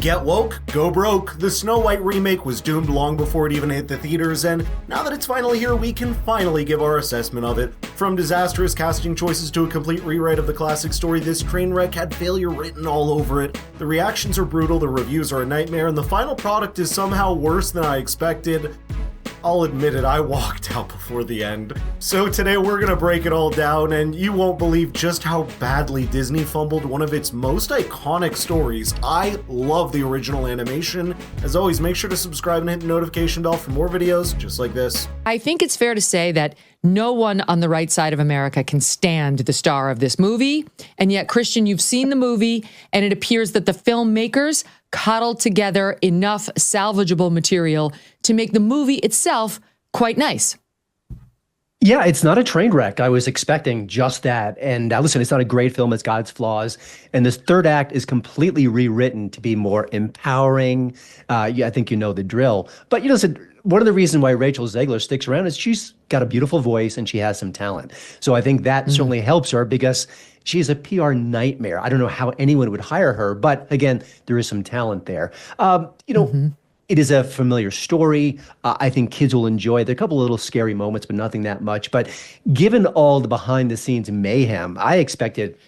Get woke, go broke. The Snow White remake was doomed long before it even hit the theaters, and now that it's finally here, we can finally give our assessment of it. From disastrous casting choices to a complete rewrite of the classic story, this train wreck had failure written all over it. The reactions are brutal, the reviews are a nightmare, and the final product is somehow worse than I expected. I'll admit it, I walked out before the end. So today we're gonna break it all down, and you won't believe just how badly Disney fumbled one of its most iconic stories. I love the original animation. As always, make sure to subscribe and hit the notification bell for more videos just like this. I think it's fair to say that no one on the right side of America can stand the star of this movie. And yet, Christian, you've seen the movie, and it appears that the filmmakers cobbled together enough salvageable material to make the movie itself quite nice. Yeah, it's not a train wreck. I was expecting just that. And listen, it's not a great film. It's got its flaws. And this third act is completely rewritten to be more empowering. I think you know the drill. But one of the reasons why Rachel Zegler sticks around is she's got a beautiful voice and she has some talent. So I think that certainly helps her because she's a PR nightmare. I don't know how anyone would hire her, but again, there is some talent there. It is a familiar story. I think kids will enjoy it. There are a couple of little scary moments, but nothing that much. But given all the behind-the-scenes mayhem, I expected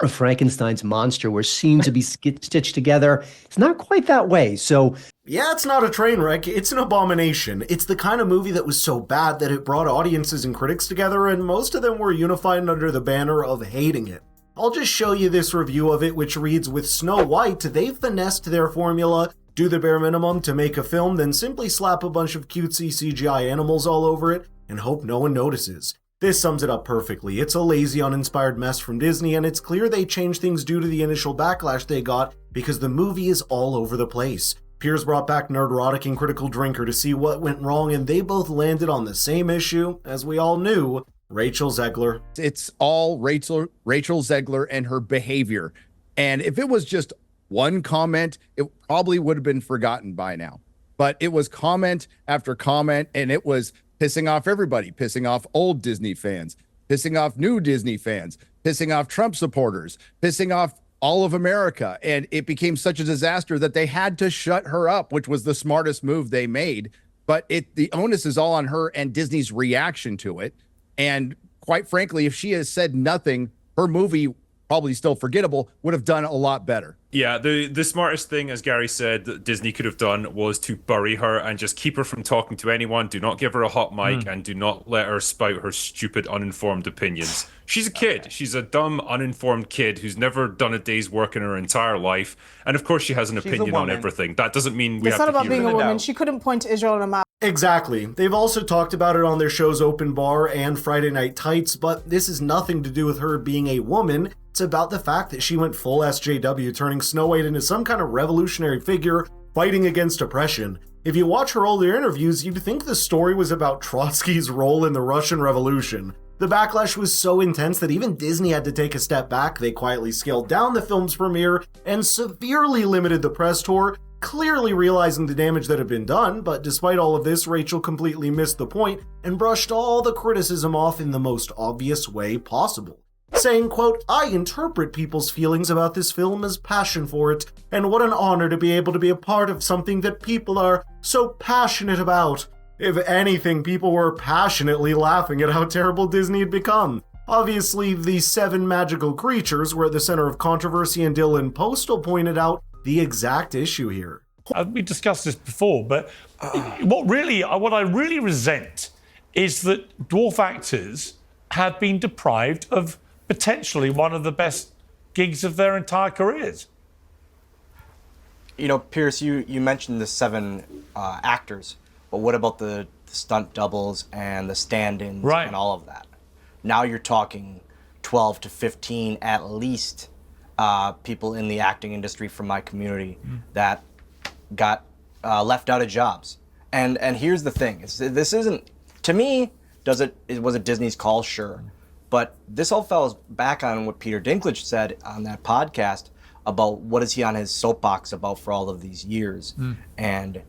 a Frankenstein's monster where scenes would be stitched together. It's not quite that way. So yeah, it's not a train wreck, it's an abomination. It's the kind of movie that was so bad that it brought audiences and critics together, and most of them were unified under the banner of hating it. I'll just show you this review of it, which reads, with Snow White, they finessed their formula, do the bare minimum to make a film, then simply slap a bunch of cutesy CGI animals all over it, and hope no one notices. This sums it up perfectly. It's a lazy, uninspired mess from Disney, and it's clear they changed things due to the initial backlash they got, because the movie is all over the place. Peers brought back Nerdrotic and Critical Drinker to see what went wrong, and they both landed on the same issue, as we all knew, Rachel Zegler. It's all Rachel Zegler and her behavior. And if it was just one comment, it probably would have been forgotten by now. But it was comment after comment, and it was pissing off everybody, pissing off old Disney fans, pissing off new Disney fans, pissing off Trump supporters, pissing off all of America. And it became such a disaster that they had to shut her up, which was the smartest move they made. But the onus is all on her and Disney's reaction to it. And quite frankly, if she has said nothing, her movie, probably still forgettable, would have done a lot better. Yeah, the smartest thing, as Gary said, that Disney could have done was to bury her and just keep her from talking to anyone. Do not give her a hot mic and do not let her spout her stupid, uninformed opinions. She's a kid. She's a dumb, uninformed kid who's never done a day's work in her entire life. And of course, she has an opinion on everything. That doesn't mean we have to It's not about being a woman. out. She couldn't point to Israel in a mouth. Exactly. They've also talked about it on their shows Open Bar and Friday Night Tights, but this has nothing to do with her being a woman. It's about the fact that she went full SJW, turning Snow White into some kind of revolutionary figure fighting against oppression. If you watch her older interviews, you'd think the story was about Trotsky's role in the Russian Revolution. The backlash was so intense that even Disney had to take a step back. They quietly scaled down the film's premiere and severely limited the press tour, clearly realizing the damage that had been done. But despite all of this, Rachel completely missed the point and brushed all the criticism off in the most obvious way possible, saying, quote, "I interpret people's feelings about this film as passion for it, and what an honor to be able to be a part of something that people are so passionate about." If anything, people were passionately laughing at how terrible Disney had become. Obviously, the 7 magical creatures were at the center of controversy, and Dylan Postal pointed out the exact issue here. We discussed this before, but what I really resent is that dwarf actors have been deprived of potentially one of the best gigs of their entire careers. You know, Pierce, you mentioned the 7 actors, but what about the stunt doubles and the stand-ins and all of that? Now you're talking 12 to 15 at least people in the acting industry from my community that got left out of jobs. And here's the thing: this isn't, to me, was it Disney's call? Sure. But this all falls back on what Peter Dinklage said on that podcast about what is he on his soapbox about for all of these years. And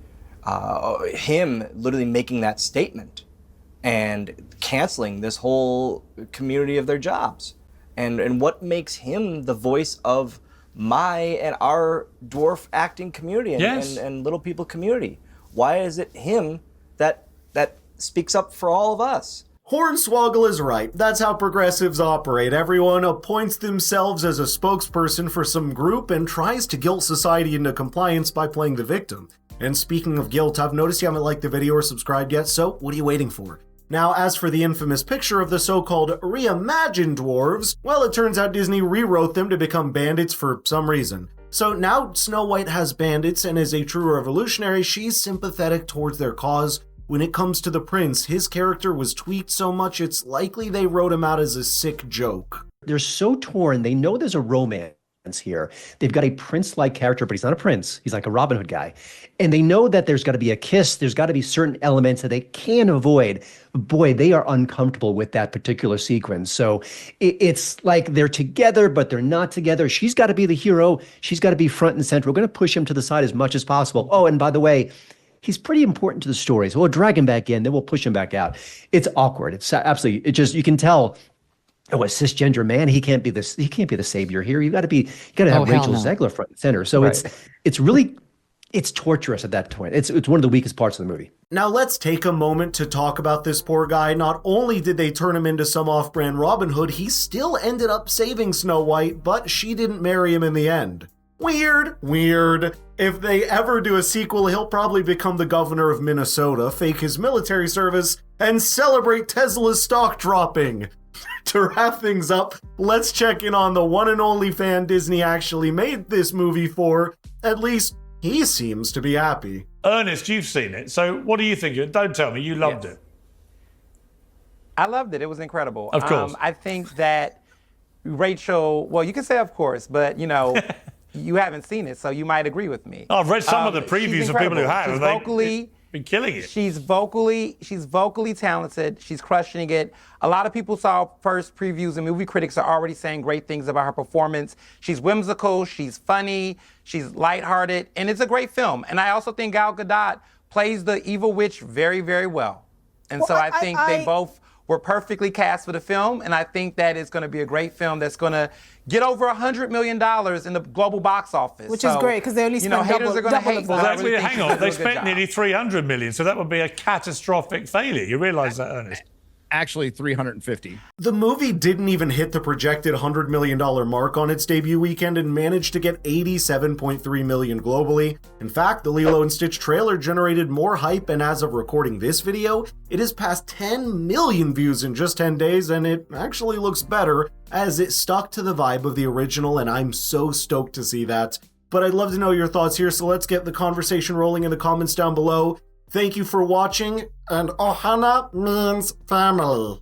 him literally making that statement and canceling this whole community of their jobs. And what makes him the voice of my and our dwarf acting community and little people community? Why is it him that speaks up for all of us? Hornswoggle is right. That's how progressives operate. Everyone appoints themselves as a spokesperson for some group and tries to guilt society into compliance by playing the victim. And speaking of guilt, I've noticed you haven't liked the video or subscribed yet, so what are you waiting for? Now, as for the infamous picture of the so-called reimagined dwarves, well, it turns out Disney rewrote them to become bandits for some reason. So now Snow White has bandits, and as a true revolutionary, she's sympathetic towards their cause. When it comes to the prince, his character was tweaked so much it's likely they wrote him out as a sick joke. They're so torn. They know there's a romance here. They've got a prince-like character, but he's not a prince. He's like a Robin Hood guy. And they know that there's got to be a kiss. There's got to be certain elements that they can't avoid. Boy, they are uncomfortable with that particular sequence. So it's like they're together, but they're not together. She's got to be the hero. She's got to be front and center. We're going to push him to the side as much as possible. Oh, and by the way, he's pretty important to the story. So we'll drag him back in, then we'll push him back out. It's awkward. It's absolutely, you can tell, oh, a cisgender man, he can't be the savior here. You got to have Rachel Zegler front and center. So it's really torturous at that point. It's one of the weakest parts of the movie. Now let's take a moment to talk about this poor guy. Not only did they turn him into some off-brand Robin Hood, he still ended up saving Snow White, but she didn't marry him in the end. Weird. If they ever do a sequel, he'll probably become the governor of Minnesota, fake his military service, and celebrate Tesla's stock dropping. To wrap things up, let's check in on the one and only fan Disney actually made this movie for. At least, he seems to be happy. Ernest, you've seen it, so what do you think? Don't tell me, you loved it. I loved it. It was incredible. Of course. I think that Rachel, well, you can say of course, but you know, you haven't seen it, so you might agree with me. I've read some of the previews of people who have. She's vocally been killing it. She's vocally talented. She's crushing it. A lot of people saw first previews, and movie critics are already saying great things about her performance. She's whimsical, she's funny, she's lighthearted, and it's a great film. And I also think Gal Gadot plays the evil witch very, very well. And so I think they both were perfectly cast for the film, and I think that it's going to be a great film that's going to get over $100 million in the global box office. Which is great, because they only spent haters are going to hate. Well, hang on, they spent nearly $300 million, so that would be a catastrophic failure. You realise that, Ernest? Actually, 350. The movie didn't even hit the projected $100 million mark on its debut weekend and managed to get $87.3 million globally. In fact, the Lilo & Stitch trailer generated more hype, and as of recording this video, it has passed 10 million views in just 10 days, and it actually looks better, as it stuck to the vibe of the original, and I'm so stoked to see that. But I'd love to know your thoughts here, so let's get the conversation rolling in the comments down below. Thank you for watching, and Ohana means family.